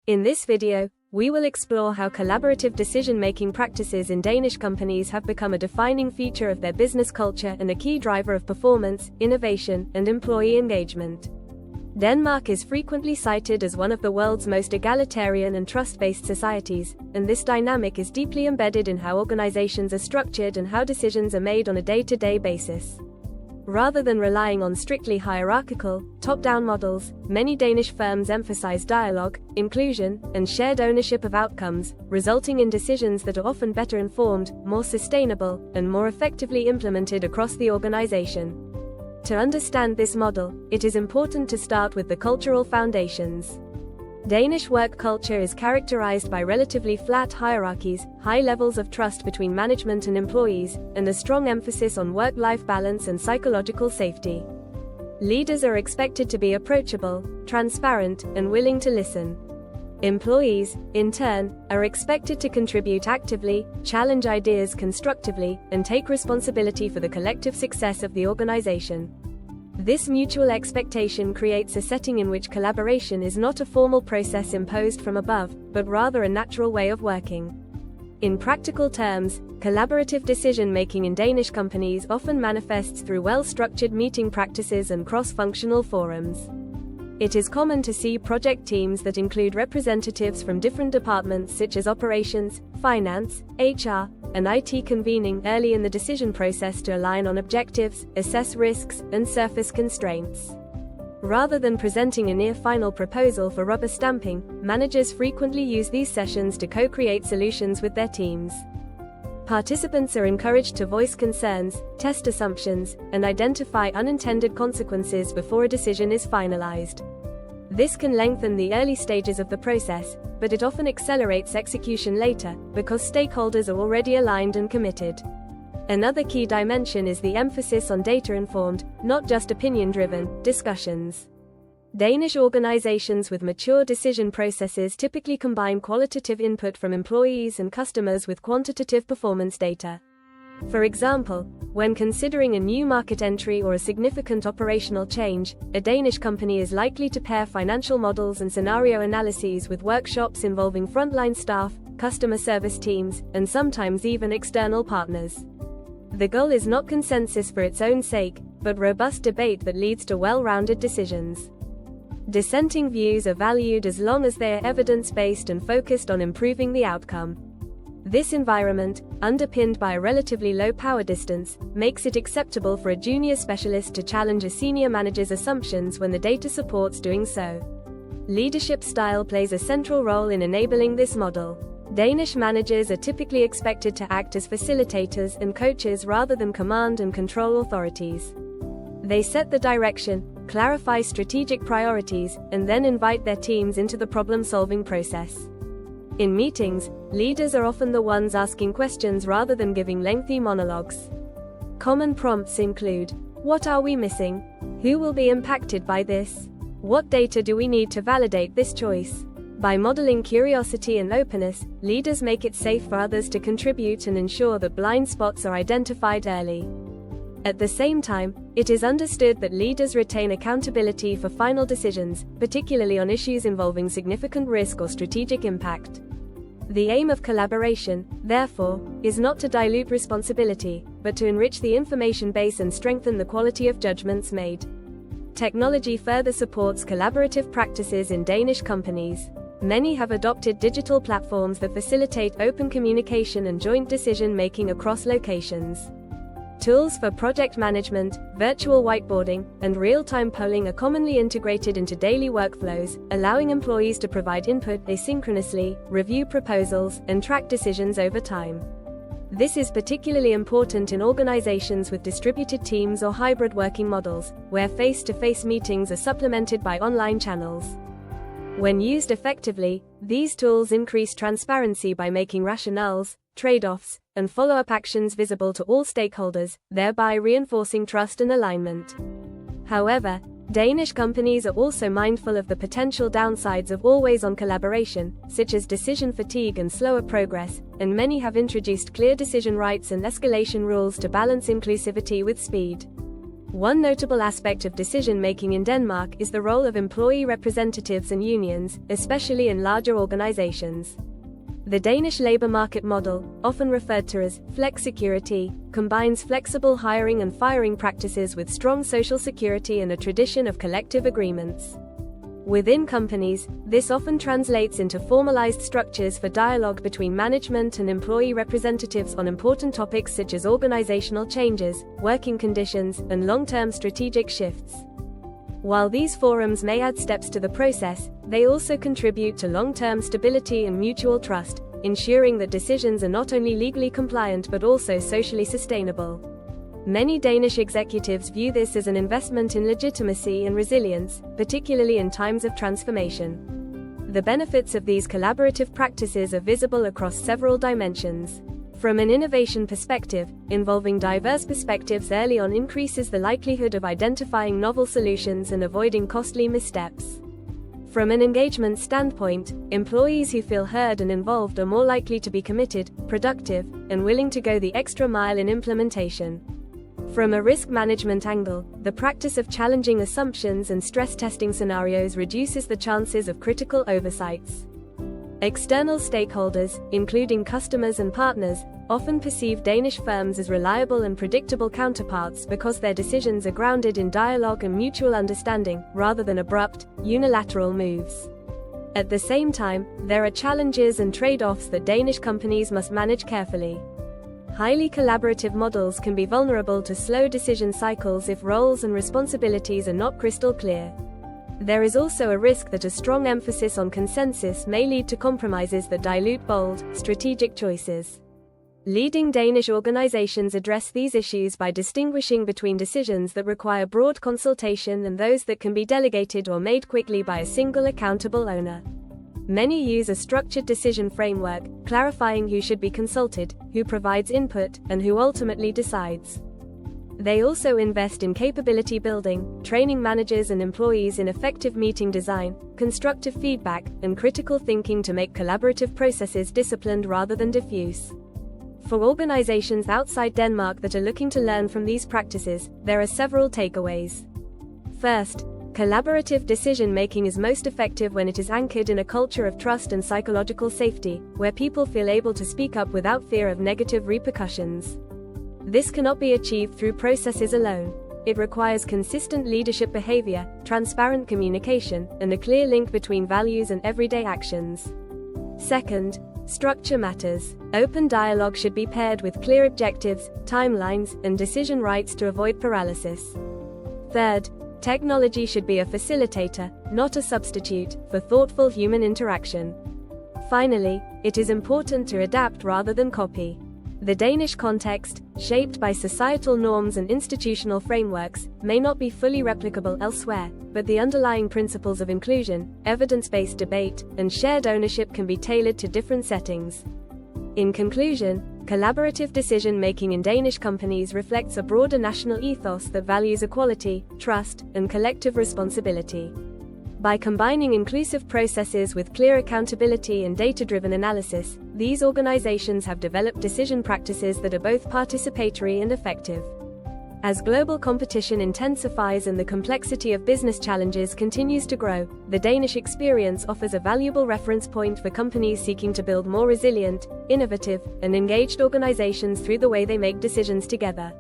In this video, we will explore how collaborative decision-making practices in Danish companies have become a defining feature of their business culture and a key driver of performance, innovation, and employee engagement. Denmark is frequently cited as one of the world's most egalitarian and trust-based societies, and this dynamic is deeply embedded in how organizations are structured and how decisions are made on a day-to-day basis. Rather than relying on strictly hierarchical, top-down models, many Danish firms emphasize dialogue, inclusion, and shared ownership of outcomes, resulting in decisions that are often better informed, more sustainable, and more effectively implemented across the organization. To understand this model, it is important to start with the cultural foundations. Danish work culture is characterized by relatively flat hierarchies, high levels of trust between management and employees, and a strong emphasis on work-life balance and psychological safety. Leaders are expected to be approachable, transparent, and willing to listen. Employees, in turn, are expected to contribute actively, challenge ideas constructively, and take responsibility for the collective success of the organization. This mutual expectation creates a setting in which collaboration is not a formal process imposed from above, but rather a natural way of working. In practical terms, collaborative decision-making in Danish companies often manifests through well-structured meeting practices and cross-functional forums. It is common to see project teams that include representatives from different departments such as operations, finance, HR, and IT convening early in the decision process to align on objectives, assess risks, and surface constraints. Rather than presenting a near-final proposal for rubber stamping, managers frequently use these sessions to co-create solutions with their teams. Participants are encouraged to voice concerns, test assumptions, and identify unintended consequences before a decision is finalized. This can lengthen the early stages of the process, but it often accelerates execution later, because stakeholders are already aligned and committed. Another key dimension is the emphasis on data-informed, not just opinion-driven, discussions. Danish organizations with mature decision processes typically combine qualitative input from employees and customers with quantitative performance data. For example, when considering a new market entry or a significant operational change, a Danish company is likely to pair financial models and scenario analyses with workshops involving frontline staff, customer service teams, and sometimes even external partners. The goal is not consensus for its own sake, but robust debate that leads to well-rounded decisions. Dissenting views are valued as long as they are evidence-based and focused on improving the outcome. This environment, underpinned by a relatively low power distance, makes it acceptable for a junior specialist to challenge a senior manager's assumptions when the data supports doing so. Leadership style plays a central role in enabling this model. Danish managers are typically expected to act as facilitators and coaches rather than command and control authorities. They set the direction, clarify strategic priorities, and then invite their teams into the problem-solving process. In meetings, leaders are often the ones asking questions rather than giving lengthy monologues. Common prompts include: what are we missing? Who will be impacted by this? What data do we need to validate this choice? By modeling curiosity and openness, leaders make it safe for others to contribute and ensure that blind spots are identified early. At the same time, it is understood that leaders retain accountability for final decisions, particularly on issues involving significant risk or strategic impact. The aim of collaboration, therefore, is not to dilute responsibility, but to enrich the information base and strengthen the quality of judgments made. Technology further supports collaborative practices in Danish companies. Many have adopted digital platforms that facilitate open communication and joint decision-making across locations. Tools for project management, virtual whiteboarding, and real-time polling are commonly integrated into daily workflows, allowing employees to provide input asynchronously, review proposals, and track decisions over time. This is particularly important in organizations with distributed teams or hybrid working models, where face-to-face meetings are supplemented by online channels. When used effectively, these tools increase transparency by making rationales, trade-offs, and follow-up actions visible to all stakeholders, thereby reinforcing trust and alignment. However, Danish companies are also mindful of the potential downsides of always-on collaboration, such as decision fatigue and slower progress, and many have introduced clear decision rights and escalation rules to balance inclusivity with speed. One notable aspect of decision-making in Denmark is the role of employee representatives and unions, especially in larger organizations. The Danish labor market model, often referred to as flexicurity, combines flexible hiring and firing practices with strong social security and a tradition of collective agreements. Within companies, this often translates into formalized structures for dialogue between management and employee representatives on important topics such as organizational changes, working conditions, and long-term strategic shifts. While these forums may add steps to the process, they also contribute to long-term stability and mutual trust, ensuring that decisions are not only legally compliant but also socially sustainable. Many Danish executives view this as an investment in legitimacy and resilience, particularly in times of transformation. The benefits of these collaborative practices are visible across several dimensions. From an innovation perspective, involving diverse perspectives early on increases the likelihood of identifying novel solutions and avoiding costly missteps. From an engagement standpoint, employees who feel heard and involved are more likely to be committed, productive, and willing to go the extra mile in implementation. From a risk management angle, the practice of challenging assumptions and stress testing scenarios reduces the chances of critical oversights. External stakeholders, including customers and partners, often perceive Danish firms as reliable and predictable counterparts because their decisions are grounded in dialogue and mutual understanding, rather than abrupt, unilateral moves. At the same time, there are challenges and trade-offs that Danish companies must manage carefully. Highly collaborative models can be vulnerable to slow decision cycles if roles and responsibilities are not crystal clear. There is also a risk that a strong emphasis on consensus may lead to compromises that dilute bold, strategic choices. Leading Danish organizations address these issues by distinguishing between decisions that require broad consultation and those that can be delegated or made quickly by a single accountable owner. Many use a structured decision framework, clarifying who should be consulted, who provides input, and who ultimately decides. They also invest in capability building, training managers and employees in effective meeting design, constructive feedback, and critical thinking to make collaborative processes disciplined rather than diffuse. For organizations outside Denmark that are looking to learn from these practices, there are several takeaways. First, collaborative decision-making is most effective when it is anchored in a culture of trust and psychological safety, where people feel able to speak up without fear of negative repercussions. This cannot be achieved through processes alone. It requires consistent leadership behavior, transparent communication, and a clear link between values and everyday actions. Second, structure matters. Open dialogue should be paired with clear objectives, timelines, and decision rights to avoid paralysis. Third, technology should be a facilitator, not a substitute, for thoughtful human interaction. Finally, it is important to adapt rather than copy. The Danish context, shaped by societal norms and institutional frameworks, may not be fully replicable elsewhere, but the underlying principles of inclusion, evidence-based debate, and shared ownership can be tailored to different settings. In conclusion, collaborative decision-making in Danish companies reflects a broader national ethos that values equality, trust, and collective responsibility. By combining inclusive processes with clear accountability and data-driven analysis, these organizations have developed decision practices that are both participatory and effective. As global competition intensifies and the complexity of business challenges continues to grow, the Danish experience offers a valuable reference point for companies seeking to build more resilient, innovative, and engaged organizations through the way they make decisions together.